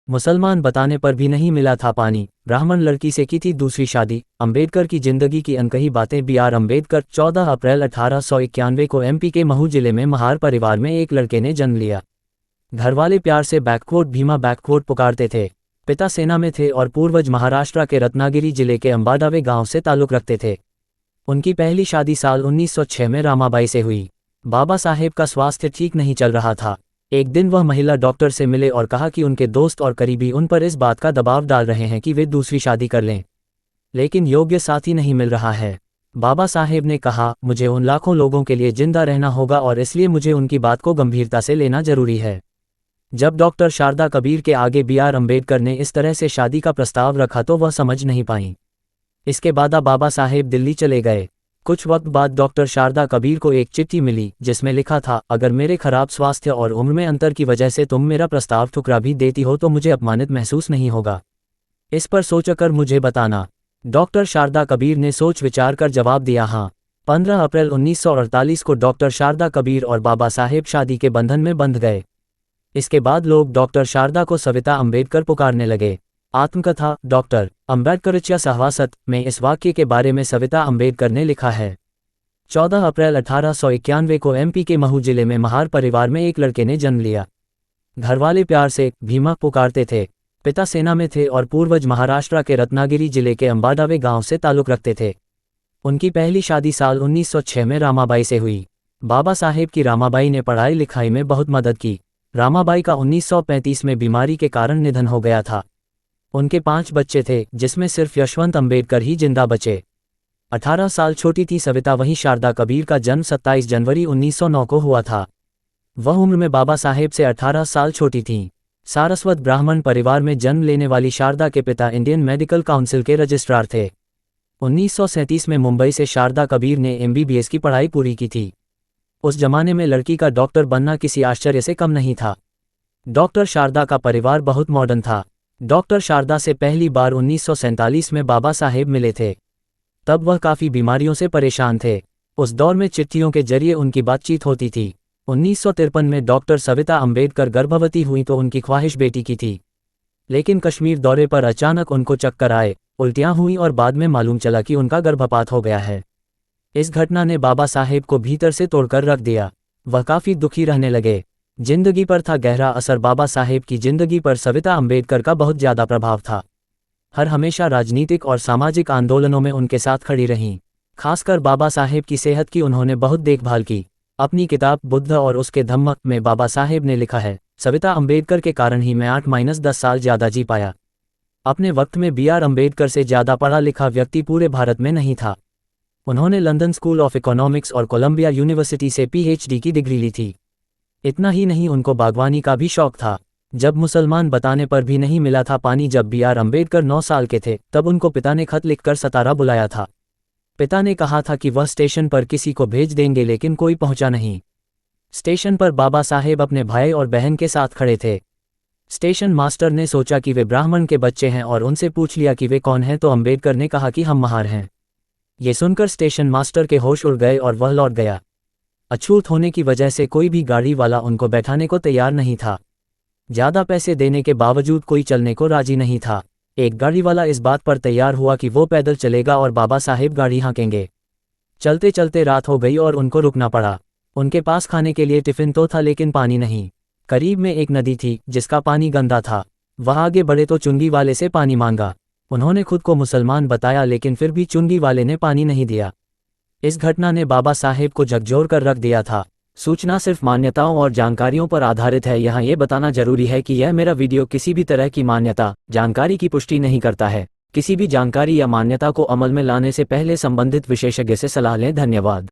मुसलमान बताने पर भी नहीं मिला था पानी, ब्राह्मण लड़की से की थी दूसरी शादी। अंबेडकर की जिंदगी की अनकही बातें। बी.आर. अंबेडकर 14 अप्रैल 1891 को एमपी के महू जिले में महार परिवार में एक लड़के ने जन्म लिया। घरवाले प्यार से भीमा पुकारते थे। पिता सेना में थे और पूर्वज महाराष्ट्र के रत्नागिरी जिले के अंबादावे गांव से ताल्लुक रखते थे। उनकी पहली शादी साल 1906 में रामाबाई से हुई। बाबा साहेब का स्वास्थ्य ठीक नहीं चल रहा था। एक दिन वह महिला डॉक्टर से मिले और कहा कि उनके दोस्त और करीबी उन पर इस बात का दबाव डाल रहे हैं कि वे दूसरी शादी कर लें, लेकिन योग्य साथी नहीं मिल रहा है। बाबा साहेब ने कहा, मुझे उन लाखों लोगों के लिए जिंदा रहना होगा और इसलिए मुझे उनकी बात को गंभीरता से लेना जरूरी है। जब डॉक्टर शारदा कबीर के आगे बी.आर. अंबेडकर ने इस तरह से शादी का प्रस्ताव रखा तो वह समझ नहीं पाईं। इसके बाद बाबा साहेब दिल्ली चले गए। कुछ वक्त बाद डॉक्टर शारदा कबीर को एक चिट्ठी मिली जिसमें लिखा था, अगर मेरे खराब स्वास्थ्य और उम्र में अंतर की वजह से तुम मेरा प्रस्ताव ठुकरा भी देती हो तो मुझे अपमानित महसूस नहीं होगा। इस पर सोचकर मुझे बताना। डॉक्टर शारदा कबीर ने सोच विचार कर जवाब दिया, हाँ। 15 अप्रैल 1948 को डॉक्टर शारदा कबीर और बाबा साहेब शादी के बंधन में बंध गए। इसके बाद लोग डॉक्टर शारदा को सविता अंबेडकर पुकारने लगे। आत्मकथा डॉक्टर अंबेडकरच्या सहवासत में इस वाक्य के बारे में सविता अंबेडकर ने लिखा है। 14 अप्रैल 1891 को एमपी के महू जिले में महार परिवार में एक लड़के ने जन्म लिया। घरवाले प्यार से भीमा पुकारते थे। पिता सेना में थे और पूर्वज महाराष्ट्र के रत्नागिरी जिले के अंबादावे गांव से ताल्लुक रखते थे। उनकी पहली शादी साल 1906 में रामाबाई से हुई। बाबा साहेब की रामाबाई ने पढ़ाई लिखाई में बहुत मदद की। रामाबाई का 1935 में बीमारी के कारण निधन हो गया था। उनके 5 बच्चे थे, जिसमें सिर्फ यशवंत अंबेडकर ही जिंदा बचे। 18 साल छोटी थी सविता। वहीं शारदा कबीर का जन्म 27 जनवरी 1909 को हुआ था। वह उम्र में बाबा साहेब से 18 साल छोटी थीं। सारस्वत ब्राह्मण परिवार में जन्म लेने वाली शारदा के पिता इंडियन मेडिकल काउंसिल के रजिस्ट्रार थे। 1937 में मुंबई से शारदा कबीर ने MBBS की पढ़ाई पूरी की थी। उस जमाने में लड़की का डॉक्टर बनना किसी आश्चर्य से कम नहीं था। डॉक्टर शारदा का परिवार बहुत मॉडर्न था। डॉक्टर शारदा से पहली बार 1947 में बाबा साहेब मिले थे। तब वह काफ़ी बीमारियों से परेशान थे। उस दौर में चिट्ठियों के जरिए उनकी बातचीत होती थी। 1953 में डॉक्टर सविता अंबेडकर गर्भवती हुई तो उनकी ख्वाहिश बेटी की थी, लेकिन कश्मीर दौरे पर अचानक उनको चक्कर आए, उल्टियाँ हुई और बाद में मालूम चला कि उनका गर्भपात हो गया है। इस घटना ने बाबा साहेब को भीतर से तोड़कर रख दिया। वह काफ़ी दुखी रहने लगे। जिंदगी पर था गहरा असर। बाबा साहेब की जिंदगी पर सविता अंबेडकर का बहुत ज़्यादा प्रभाव था। हर हमेशा राजनीतिक और सामाजिक आंदोलनों में उनके साथ खड़ी रहीं। खासकर बाबा साहेब की सेहत की उन्होंने बहुत देखभाल की। अपनी किताब बुद्ध और उसके धम्म में बाबा साहेब ने लिखा है, सविता अंबेडकर के कारण ही मैं 8-10 साल ज़्यादा जी पाया। अपने वक्त में बी.आर. अंबेडकर से ज़्यादा पढ़ा लिखा व्यक्ति पूरे भारत में नहीं था। उन्होंने लंदन स्कूल ऑफ इकोनॉमिक्स और कोलंबिया यूनिवर्सिटी से PhD की डिग्री ली थी। इतना ही नहीं, उनको बागवानी का भी शौक था। जब मुसलमान बताने पर भी नहीं मिला था पानी, जब बी.आर. अंबेडकर 9 साल के थे, तब उनको पिता ने खत लिखकर सतारा बुलाया था। पिता ने कहा था कि वह स्टेशन पर किसी को भेज देंगे, लेकिन कोई पहुंचा नहीं। स्टेशन पर बाबा साहेब अपने भाई और बहन के साथ खड़े थे। स्टेशन मास्टर ने सोचा कि वे ब्राह्मण के बच्चे हैं और उनसे पूछ लिया कि वे कौन हैं, तो अंबेडकर ने कहा कि हम महार हैं। ये सुनकर स्टेशन मास्टर के होश उड़ गए और वह लौट गया। अछूत होने की वजह से कोई भी गाड़ी वाला उनको बैठाने को तैयार नहीं था। ज़्यादा पैसे देने के बावजूद कोई चलने को राजी नहीं था। एक गाड़ी वाला इस बात पर तैयार हुआ कि वो पैदल चलेगा और बाबा साहेब गाड़ी हाँकेंगे। चलते चलते रात हो गई और उनको रुकना पड़ा। उनके पास खाने के लिए टिफ़िन तो था, लेकिन पानी नहीं। करीब में एक नदी थी जिसका पानी गंदा था। वह आगे बढ़े तो चुंगी वाले से पानी मांगा। उन्होंने खुद को मुसलमान बताया, लेकिन फिर भी चुंगी वाले ने पानी नहीं दिया। इस घटना ने बाबा साहेब को झकझोर कर रख दिया था। सूचना सिर्फ मान्यताओं और जानकारियों पर आधारित है। यहाँ ये बताना जरूरी है कि यह मेरा वीडियो किसी भी तरह की मान्यता, जानकारी की पुष्टि नहीं करता है। किसी भी जानकारी या मान्यता को अमल में लाने से पहले संबंधित विशेषज्ञ से सलाह लें। धन्यवाद।